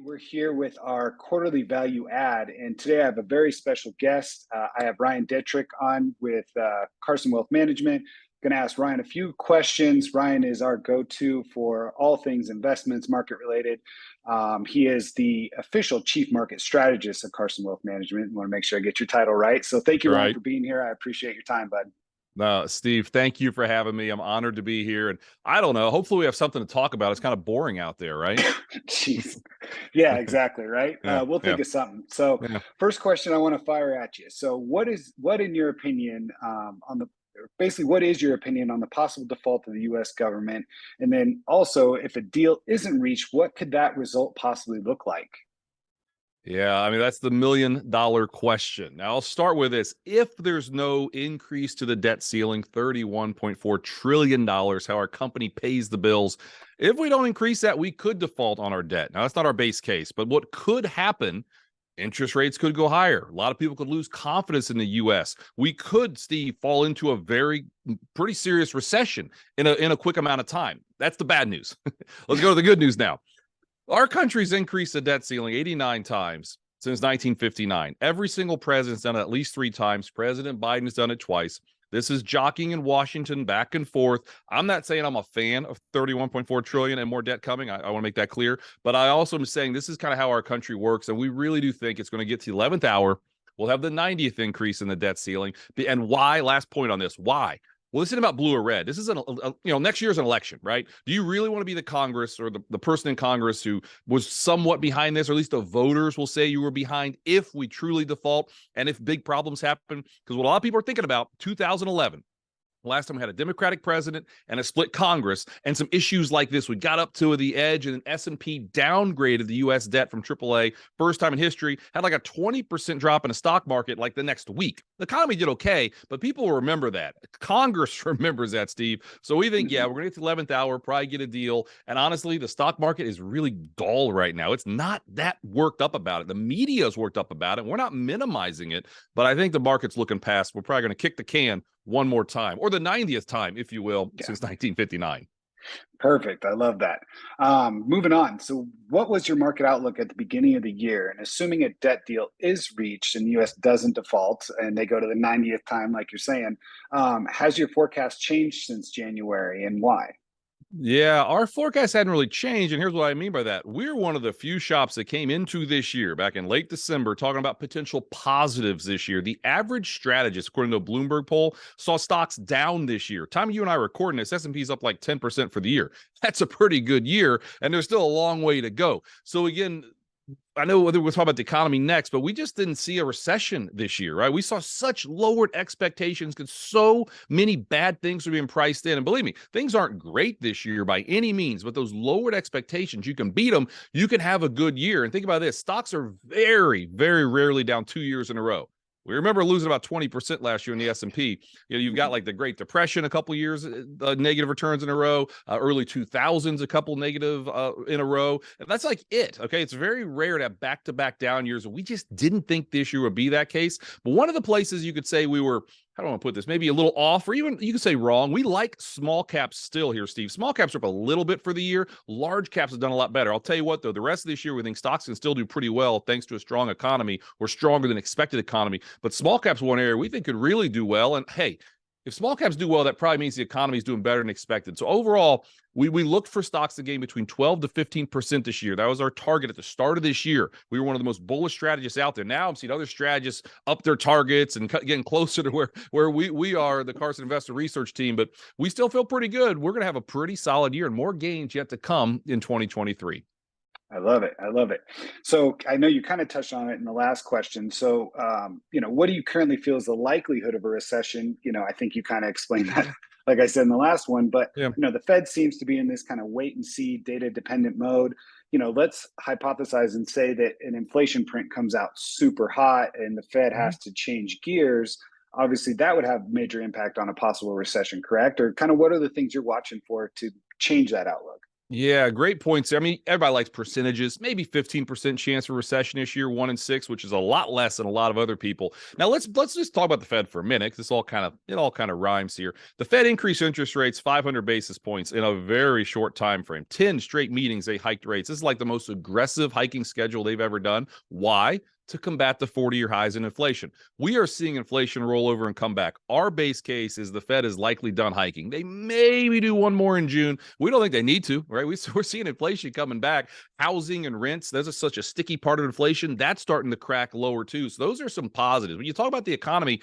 We're here with our quarterly value add, and today I have a very special guest. I have Ryan Detrick on with Carson Wealth Management. I'm going to ask Ryan a few questions. Ryan is our go-to for all things investments, market related. He is the official chief market strategist of Carson Wealth Management. I want to make sure I get your title right. So thank you, Ryan, Right. for being here. I appreciate your time, bud. Steve, thank you for having me. I'm honored to be here. And I don't know, hopefully we have something to talk about. It's kind of boring out there, right? Jeez. Yeah, exactly. Right. Yeah, We'll yeah, think of something. So, yeah. first question I want to fire at you. So, what in your opinion on the basically what is your opinion on the possible default of the U.S. government, and then also if a deal isn't reached, what could that result possibly look like? Yeah, I mean, that's the $1 million question. Now, I'll start with this. If there's no increase to the debt ceiling, $31.4 trillion, how our company pays the bills, if we don't increase that, we could default on our debt. Now, that's not our base case, but what could happen, interest rates could go higher. A lot of people could lose confidence in the U.S. We could, Steve, fall into a pretty serious recession in a quick amount of time. That's the bad news. Let's go to the good news now. Our country's increased the debt ceiling 89 times since 1959. Every single president's done it at least 3 times. President Biden's done it twice. This is jockeying in Washington back and forth. I'm not saying I'm a fan of 31.4 trillion and more debt coming. I want to make that clear. But I also am saying this is kind of how our country works. And we really do think it's going to get to the 11th hour. We'll have the 90th increase in the debt ceiling. And why? Last point on this. Why? Well, this isn't about blue or red. This is next year's an election, right? Do you really want to be the Congress or the person in Congress who was somewhat behind this, or at least the voters will say you were behind if we truly default and if big problems happen? Because what a lot of people are thinking about, 2011, last time we had a Democratic president and a split Congress and some issues like this. We got up to the edge and S&P downgraded the U.S. debt from AAA. First time in history, had like a 20% drop in the stock market like the next week. The economy did okay, but people will remember that. Congress remembers that, Steve. So we think, yeah, we're going to get to the 11th hour, probably get a deal. And honestly, the stock market is really dull right now. It's not that worked up about it. The media is worked up about it. We're not minimizing it, but I think the market's looking past. We're probably going to kick the can one more time, or the 90th time, if you will, since 1959. Perfect. I love that. Moving on. So, what was your market outlook at the beginning of the year? And assuming a debt deal is reached and the U.S. doesn't default and they go to the 90th time, like you're saying, has your forecast changed since January, and why? Yeah, our forecast hadn't really changed. And here's what I mean by that. We're one of the few shops that came into this year, back in late December, talking about potential positives this year. The average strategist, according to a Bloomberg poll, saw stocks down this year. Time you and I are recording this, S&P's up like 10% for the year. That's a pretty good year, and there's still a long way to go. So again, I know we'll talk about the economy next, but we just didn't see a recession this year, right? We saw such lowered expectations because so many bad things are being priced in. And believe me, things aren't great this year by any means, but those lowered expectations, you can beat them. You can have a good year. And think about this. Stocks are very, very rarely down 2 years in a row. We remember losing about 20% last year in the S&P. You've got like the Great Depression, a couple years negative returns in a row, early 2000s, a couple negative in a row. And that's like it. Okay, it's very rare to have back-to-back down years. We just didn't think this year would be that case. But one of the places you could say we were, how do I want to put this, maybe a little off, or even you could say wrong. We like small caps still here, Steve. Small caps are up a little bit for the year. Large caps have done a lot better. I'll tell you what, though, the rest of this year, we think stocks can still do pretty well thanks to a strong economy or stronger than expected economy. But small caps, one area we think could really do well. And hey, if small caps do well, that probably means the economy is doing better than expected. So overall, we looked for stocks to gain between 12 to 15% this year. That was our target at the start of this year. We were one of the most bullish strategists out there. Now I'm seeing other strategists up their targets and getting closer to where we are, the Carson Investor Research team. But we still feel pretty good. We're going to have a pretty solid year and more gains yet to come in 2023. I love it. I love it. So I know you kind of touched on it in the last question. So, what do you currently feel is the likelihood of a recession? I think you kind of explained that, like I said in the last one, but, Yeah. The Fed seems to be in this kind of wait and see data dependent mode. Let's hypothesize and say that an inflation print comes out super hot and the Fed has to change gears. Obviously, that would have major impact on a possible recession, correct? Or kind of what are the things you're watching for to change that outlook? Yeah, great points. I mean, everybody likes percentages. Maybe 15% chance for recession this year, 1 in 6, which is a lot less than a lot of other people. Now let's just talk about the Fed for a minute, because it all kind of rhymes here. The Fed increased interest rates 500 basis points in a very short time frame. 10 straight meetings they hiked rates. This is like the most aggressive hiking schedule they've ever done. Why? To combat the 40-year highs in inflation. We are seeing inflation roll over and come back. Our base case is the Fed is likely done hiking. They maybe do one more in June. We don't think they need to, right? We're seeing inflation coming back. Housing and rents, those are such a sticky part of inflation. That's starting to crack lower too. So those are some positives. When you talk about the economy,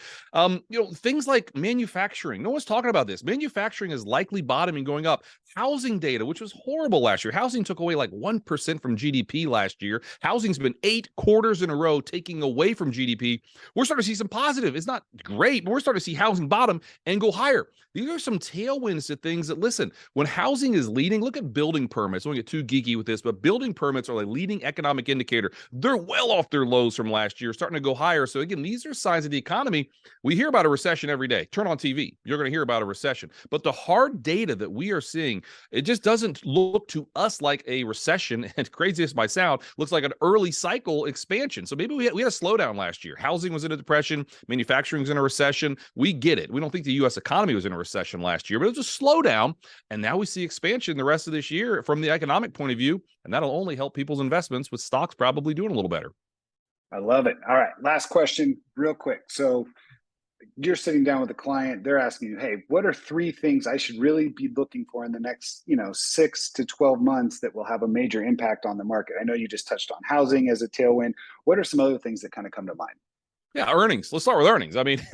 things like manufacturing, no one's talking about this. Manufacturing is likely bottoming, going up. Housing data, which was horrible last year. Housing took away like 1% from GDP last year. Housing's been 8 quarters in a row taking away from GDP. We're starting to see some positive. It's not great, but we're starting to see housing bottom and go higher. These are some tailwinds to things that, listen, when housing is leading, look at building permits. I don't get too geeky with this, but building permits are a leading economic indicator. They're well off their lows from last year, starting to go higher. So again, these are signs of the economy. We hear about a recession every day. Turn on TV, you're going to hear about a recession. But the hard data that we are seeing, it just doesn't look to us like a recession. And crazy as might sound, looks like an early cycle expansion. So maybe we had a slowdown last year. Housing was in a depression. Manufacturing was in a recession. We get it. We don't think the U.S. economy was in a recession last year, but it was a slowdown. And now we see expansion the rest of this year from the economic point of view. And that'll only help people's investments, with stocks probably doing a little better. I love it. All right, last question real quick. So you're sitting down with a client, they're asking you, hey, what are 3 things I should really be looking for in the next 6 to 12 months that will have a major impact on the market? I know you just touched on housing as a tailwind. What are some other things that kind of come to mind? Yeah, earnings. Let's start with earnings. I mean,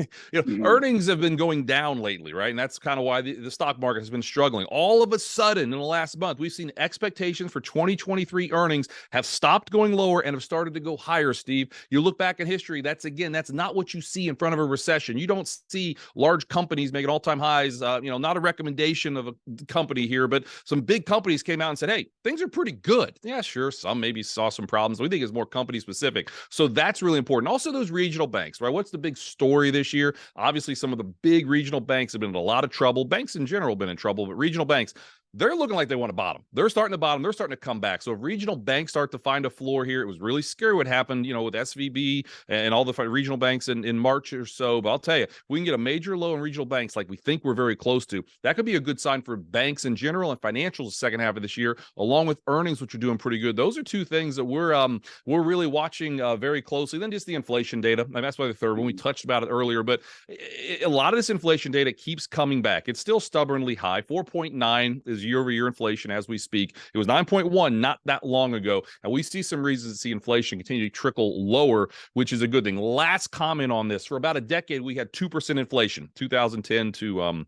earnings have been going down lately, right? And that's kind of why the stock market has been struggling. All of a sudden, in the last month, we've seen expectations for 2023 earnings have stopped going lower and have started to go higher, Steve. You look back in history, that's not what you see in front of a recession. You don't see large companies making all-time highs. Not a recommendation of a company here, but some big companies came out and said, hey, things are pretty good. Yeah, sure. Some maybe saw some problems. We think it's more company specific. So that's really important. Also, those regional banks, right? What's the big story this year? Obviously, some of the big regional banks have been in a lot of trouble. Banks in general have been in trouble, but regional banks, they're looking like they want to bottom. They're starting to bottom. They're starting to come back. So if regional banks start to find a floor here, it was really scary what happened, with SVB and all the regional banks in March or so. But I'll tell you, if we can get a major low in regional banks like we think we're very close to, that could be a good sign for banks in general and financials the second half of this year, along with earnings, which are doing pretty good. Those are 2 things that we're really watching very closely. Then just the inflation data. And that's why the third one, we touched about it earlier, but a lot of this inflation data keeps coming back. It's still stubbornly high. 4.9 is year-over-year inflation as we speak. It was 9.1 not that long ago, and we see some reasons to see inflation continue to trickle lower, which is a good thing. Last comment on this: for about a decade, we had 2% inflation, 2010 to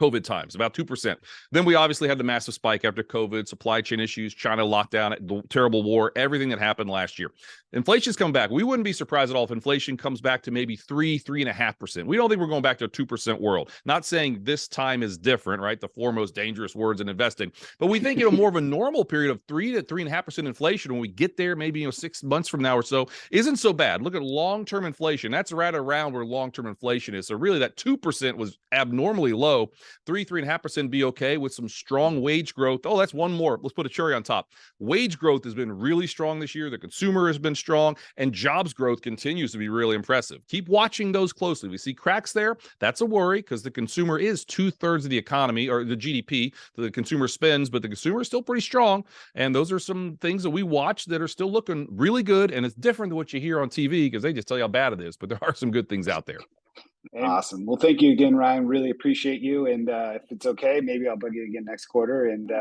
COVID times, about 2%. Then we obviously had the massive spike after COVID, supply chain issues, China lockdown, the terrible war, everything that happened last year. Inflation's coming back. We wouldn't be surprised at all if inflation comes back to maybe 3.5%. We don't think we're going back to a 2% world. Not saying this time is different, right? The 4 most dangerous words in investing. But we think, more of a normal period of 3 to 3.5% inflation when we get there, maybe, 6 months from now or so, isn't so bad. Look at long-term inflation. That's right around where long-term inflation is. So really that 2% was abnormally low. 3.5% be okay with some strong wage growth. Oh, that's one more. Let's put a cherry on top. Wage growth has been really strong this year. The consumer has been strong, and jobs growth continues to be really impressive. Keep watching those closely. We see cracks there. That's a worry, because the consumer is 2/3 of the economy, or the GDP that the consumer spends, but the consumer is still pretty strong. And those are some things that we watch that are still looking really good. And it's different than what you hear on TV, because they just tell you how bad it is, but there are some good things out there. Awesome. Well, thank you again, Ryan. Really appreciate you. And if it's okay, maybe I'll bug you again next quarter and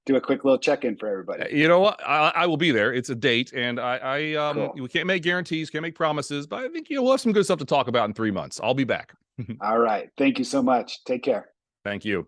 do a quick little check-in for everybody. You know what? I will be there. It's a date, and Cool. we can't make guarantees, can't make promises, but I think we'll have some good stuff to talk about in 3 months. I'll be back. All right. Thank you so much. Take care. Thank you.